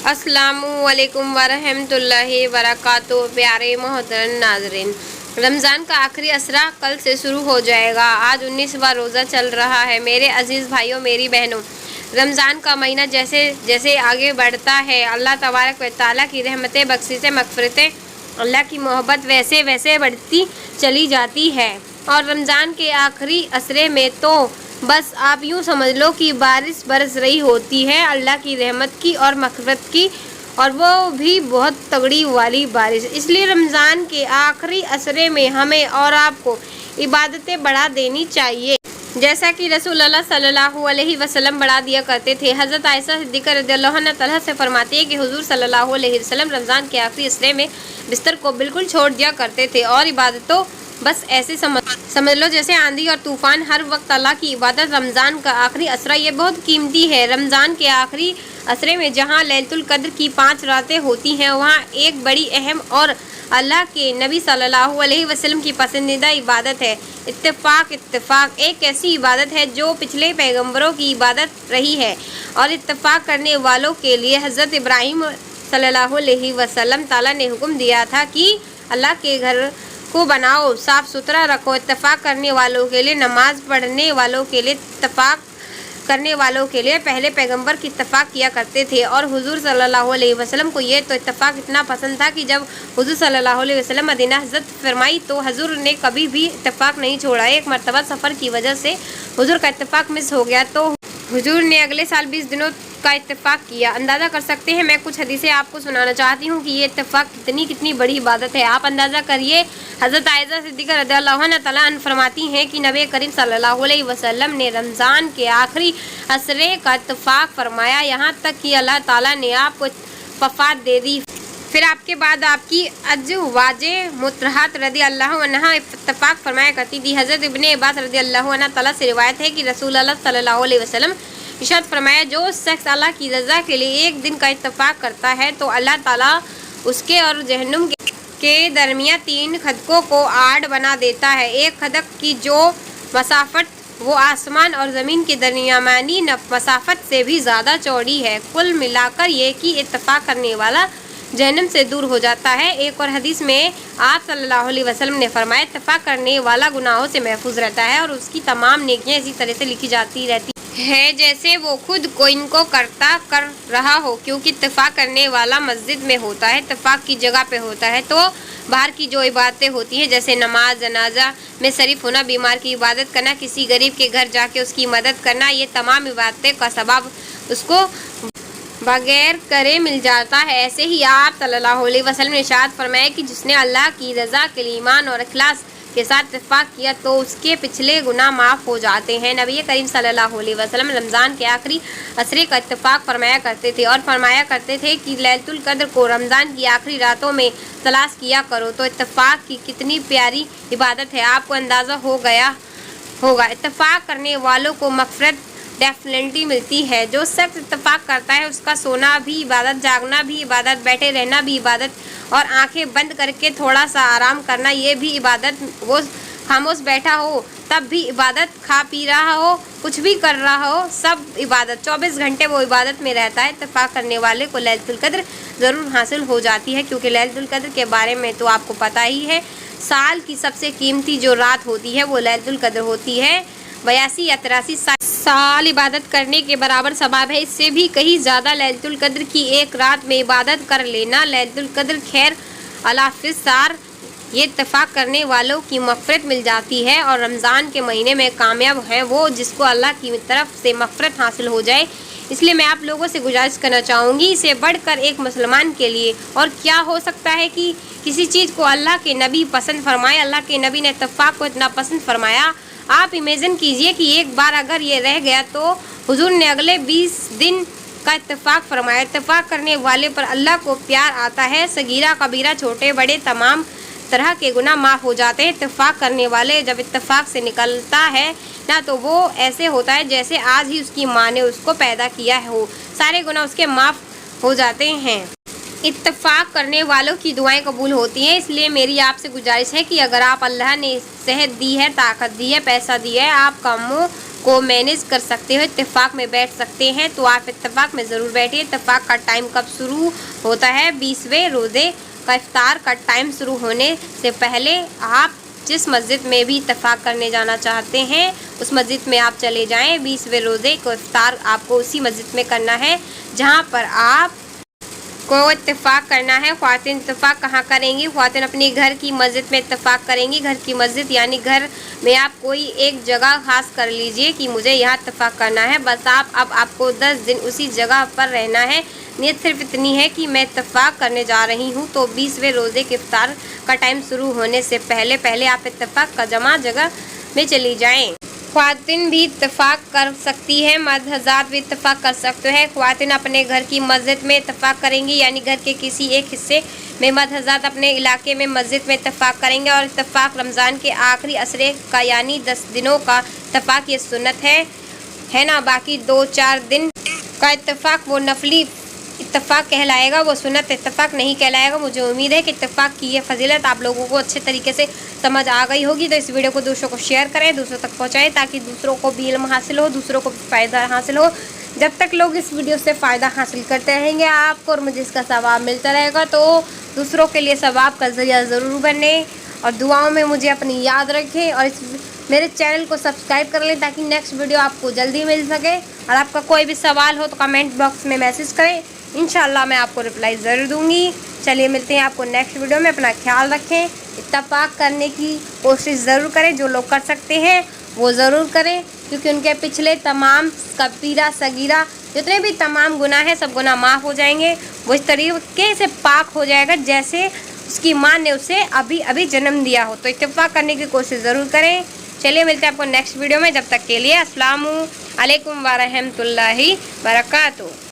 अस्सलामुअलैकुम वरहमतुल्लाहि वबरकातुहू। प्यारे मोहतरम नाज़रीन, रमज़ान का आखिरी असरा कल से शुरू हो जाएगा। आज 19वां रोज़ा चल रहा है। मेरे अज़ीज़ भाइयों, मेरी बहनों, रमज़ान का महीना जैसे जैसे आगे बढ़ता है, अल्लाह तबारक व तआला की रहमतें, बख्शिशें, मग़फ़िरतें, अल्लाह की मोहब्बत वैसे वैसे बढ़ती चली जाती है। और रमज़ान के आखिरी असरे में तो बस आप यूँ समझ लो कि बारिश बरस रही होती है, अल्लाह की रहमत की और मग़फ़िरत की, और वो भी बहुत तगड़ी वाली बारिश। इसलिए रमज़ान के आखिरी असरे में हमें और आपको इबादतें बढ़ा देनी चाहिए, जैसा कि रसूलुल्लाह सल्लल्लाहु अलैहि वसल्लम बढ़ा दिया करते थे। हज़रत आयशा सिद्दीक़ा रज़ियल्लाहु अन्हा से फरमाती है कि हुज़ूर सल्लल्लाहु अलैहि वसल्लम रमज़ान के आखिरी असरे में बिस्तर को बिल्कुल छोड़ दिया करते थे और इबादतों बस ऐसे समझ लो जैसे आंधी और तूफ़ान, हर वक्त अल्लाह की इबादत। रमज़ान का आखिरी असरा ये बहुत कीमती है। रमज़ान के आखिरी असरे में जहाँ लैलतुल क़द्र की 5 रातें होती हैं, वहाँ एक बड़ी अहम और अल्लाह के नबी सल्लल्लाहु अलैहि वसल्लम की पसंदीदा इबादत है इत्तिफ़ाक़ एक ऐसी इबादत है जो पिछले पैगम्बरों की इबादत रही है, और इत्तिफ़ाक़ करने वालों के लिए हज़रत इब्राहीम सल्लल्लाहु अलैहि वसल्लम ताला ने हुक्म दिया था कि अल्लाह के घर को बनाओ, साफ़ सुथरा रखो। इत्तिफ़ाक़ करने वालों के लिए, नमाज पढ़ने वालों के लिए, इत्तिफ़ाक़ करने वालों के लिए पहले पैगंबर की इत्तिफ़ाक़ किया करते थे। और हुज़ूर सल्लल्लाहु अलैहि वसल्लम को ये तो इत्तिफ़ाक़ इतना पसंद था कि जब हुज़ूर सल्लल्लाहु अलैहि वसल्लम मदीना हिजरत फरमाई तो हुज़ूर ने कभी भी इत्तिफ़ाक़ नहीं छोड़ा। एक मरतबा सफ़र की वजह से हुज़ूर का इत्तिफ़ाक़ मिस हो गया तो हुज़ूर ने अगले साल 20 दिनों का इत्तिफ़ाक़ किया। अंदाज़ा कर सकते हैं, मैं कुछ हदीसें आपको सुनाना चाहती हूँ कि ये इत्तिफ़ाक़ कितनी बड़ी इबादत है। आप अंदाज़ा करिए, हज़रत आयशा सिद्दीक़ा रज़ियल्लाहु अन्हा फरमाती हैं कि नबी करीम सल्लल्लाहु अलैहि वसल्लम ने रमज़ान के आखिरी असरे का इत्तिफ़ाक़ फरमाया, यहाँ तक कि अल्लाह ताला ने आपको वफ़ात दे दी। फिर आपके बाद आपकी अज़वाजे मुतहहरात रज़ियल्लाहु अन्हा इत्तिफ़ाक़ फरमाया करती थी। हज़रत इब्ने अब्बास रज़ियल्लाहु अन्हु ताला से रिवायत है कि रसूलुल्लाह सल्लल्लाहु अलैहि वसल्लम इरशाद फरमाया, जो शख्स अल्लाह की रज़ा के लिए एक दिन का इत्तिफ़ाक़ करता है तो अल्लाह ताला उसके और जहन्नुम के दरमियान 3 खदकों को आड़ बना देता है। एक खदक की जो मसाफ़त वो आसमान और ज़मीन के दरमियानी मसाफ़त से भी ज़्यादा चौड़ी है। कुल मिलाकर ये कि इत्तिफ़ाक़ करने वाला जहन्नम से दूर हो जाता है। एक और हदीस में आप सल्लल्लाहु अलैहि वसल्लम ने फरमाया, इत्तिफ़ाक़ करने वाला गुनाहों से महफूज रहता है और उसकी तमाम नेकियां इसी तरह से लिखी जाती रहती है जैसे वो खुद को इनको कर रहा हो, क्योंकि इत्तिफ़ाक़ करने वाला मस्जिद में होता है, इत्तिफ़ाक़ की जगह पे होता है। तो बाहर की जो इबादतें होती हैं जैसे नमाज, जनाजा में शरीफ होना, बीमार की इबादत करना, किसी गरीब के घर जाके उसकी मदद करना, ये तमाम इबादतें का सवाब उसको बगैर करे मिल जाता है। ऐसे ही आप सल्लल्लाहु अलैहि वसल्लम ने इरशाद फरमाया कि जिसने अल्लाह की रज़ा के लिए ईमान और इखलास के साथ इत्तिफ़ाक़ किया तो उसके पिछले गुनाह माफ़ हो जाते हैं। नबी करीम सल्लल्लाहु अलैहि वसल्लम रमज़ान के आखिरी असरे का इत्तिफ़ाक़ फरमाया करते थे और फरमाया करते थे कि लैलतुल क़द्र को रमज़ान की आखिरी रातों में तलाश किया करो। तो इत्तिफ़ाक़ की कितनी प्यारी इबादत है, आपको अंदाज़ा हो गया होगा। इत्तिफ़ाक़ करने वालों को मग़फ़िरत डेफिनेटली मिलती है। जो शख्स इत्तिफ़ाक़ करता है उसका सोना भी इबादत, जागना भी इबादत, बैठे रहना भी इबादत, और आंखें बंद करके थोड़ा सा आराम करना ये भी इबादत। वो खामोश बैठा हो तब भी इबादत, खा पी रहा हो, कुछ भी कर रहा हो, सब इबादत। 24 घंटे वो इबादत में रहता है। इत्तिफ़ाक़ करने वाले को लैलतुल क़द्र ज़रूर हासिल हो जाती है, क्योंकि लैलतुल क़द्र के बारे में तो आपको पता ही है, साल की सबसे कीमती जो रात होती है वो लैलतुल क़द्र होती है। 82 या 83 साल इबादत करने के बराबर सवाब है। इससे भी कहीं ज़्यादा लैलतुल क़द्र की एक रात में इबादत कर लेना। लैलतुल क़द्र खैर अलाफ़िसार, ये इत्तिफ़ाक़ करने वालों की मग़फ़िरत मिल जाती है, और रमज़ान के महीने में कामयाब है वो जिसको अल्लाह की तरफ से मग़फ़िरत हासिल हो जाए। इसलिए मैं आप लोगों से गुजारिश करना चाहूँगी, इसे बढ़कर एक मुसलमान के लिए और क्या हो सकता है कि किसी चीज़ को अल्लाह के नबी पसंद फरमाए। अल्लाह के नबी ने इत्तिफ़ाक़ को इतना पसंद फरमाया, आप इमेजिन कीजिए कि एक बार अगर ये रह गया तो हुज़ूर ने अगले 20 दिन का इत्तिफ़ाक़ फरमाया। इत्तिफ़ाक़ करने वाले पर अल्लाह को प्यार आता है। सगीरा कबीरा, छोटे बड़े तमाम तरह के गुनाह माफ़ हो जाते हैं। इत्तिफ़ाक़ करने वाले जब इत्तिफ़ाक़ से निकलता है ना तो वो ऐसे होता है जैसे आज ही उसकी माँ ने उसको पैदा किया हो, सारे गुनाह उसके माफ़ हो जाते हैं। इत्तिफ़ाक़ करने वालों की दुआएं कबूल होती हैं। इसलिए मेरी आपसे गुजारिश है कि अगर आप अल्लाह ने सेहत दी है, ताकत दी है, पैसा दिया है, आप कामों को मैनेज कर सकते हो, इत्तेफाक में बैठ सकते हैं तो आप इत्तेफाक में ज़रूर बैठिए। इत्तेफाक का टाइम कब शुरू होता है? 20वें रोज़े का इफ्तार का टाइम शुरू होने से पहले आप जिस मस्जिद में भी इत्तेफाक करने जाना चाहते हैं उस मस्जिद में आप चले जाएं। 20वें रोज़े को इफ्तार आपको उसी मस्जिद में करना है जहां पर आप को इत्तेफाक करना है। ख्वातीन इत्तेफाक कहाँ करेंगी? ख्वातीन अपनी घर की मस्जिद में इत्तेफाक करेंगी। घर की मस्जिद यानी घर में आप कोई एक जगह खास कर लीजिए कि मुझे यहाँ इत्तेफाक करना है। बस आपको 10 दिन उसी जगह पर रहना है। नीयत सिर्फ इतनी है कि मैं इत्तेफाक करने जा रही हूँ। तो 20वें रोज़े के इफ्तार का टाइम शुरू होने से पहले आप इत्तेफाक का जगह में चली जाएँ। ख्वातीन भी इत्तेफाक कर सकती है, मर्द हज़रात भी इत्तेफाक कर सकते हैं। ख्वातीन अपने घर की मस्जिद में इत्तेफाक करेंगी यानी घर के किसी एक हिस्से में, मर्द हज़रात अपने इलाके में मस्जिद में इत्तेफाक करेंगे। और इत्तेफाक रमज़ान के आखिरी असरे का यानी 10 दिनों का इत्तेफाक ये सुन्नत है ना। बाकी 2-4 दिन का इत्तेफाक वो नफली इत्तेफाक कहलाएगा, वो सुन्नत इत्तेफाक नहीं कहलाएगा। मुझे उम्मीद है कि इत्तेफाक की ये फजीलत आप लोगों को अच्छे तरीके से समझ आ गई होगी। तो इस वीडियो को दूसरों को शेयर करें, दूसरों तक पहुंचाएं ताकि दूसरों को भी इल्म हासिल हो, दूसरों को भी फ़ायदा हासिल हो। जब तक लोग इस वीडियो से फ़ायदा हासिल करते रहेंगे आपको और मुझे इसका सवाब मिलता रहेगा, तो दूसरों के लिए सवाब का ज़रिया ज़रूर बने। और दुआओं में मुझे अपनी याद रखें और इस मेरे चैनल को सब्सक्राइब कर लें ताकि नेक्स्ट वीडियो आपको जल्दी मिल सके। और आपका कोई भी सवाल हो तो कमेंट बॉक्स में मैसेज करें, इंशाल्लाह मैं आपको रिप्लाई ज़रूर दूंगी। चलिए मिलते हैं आपको नेक्स्ट वीडियो में। अपना ख्याल रखें, इत्तेफाक करने की कोशिश ज़रूर करें। जो लोग कर सकते हैं वो ज़रूर करें क्योंकि उनके पिछले तमाम कबीरा सगीरा जितने भी तमाम गुनाह हैं सब गुनाह माफ़ हो जाएंगे। वो इस तरीके से पाक हो जाएगा जैसे उसकी माँ ने उसे अभी जन्म दिया हो। तो इत्तेफाक करने की कोशिश ज़रूर करें। चलिए मिलते हैं आपको नेक्स्ट वीडियो में। जब तक के लिए अस्सलामु अलैकुम व रहमतुल्लाहि व बरकातुहू।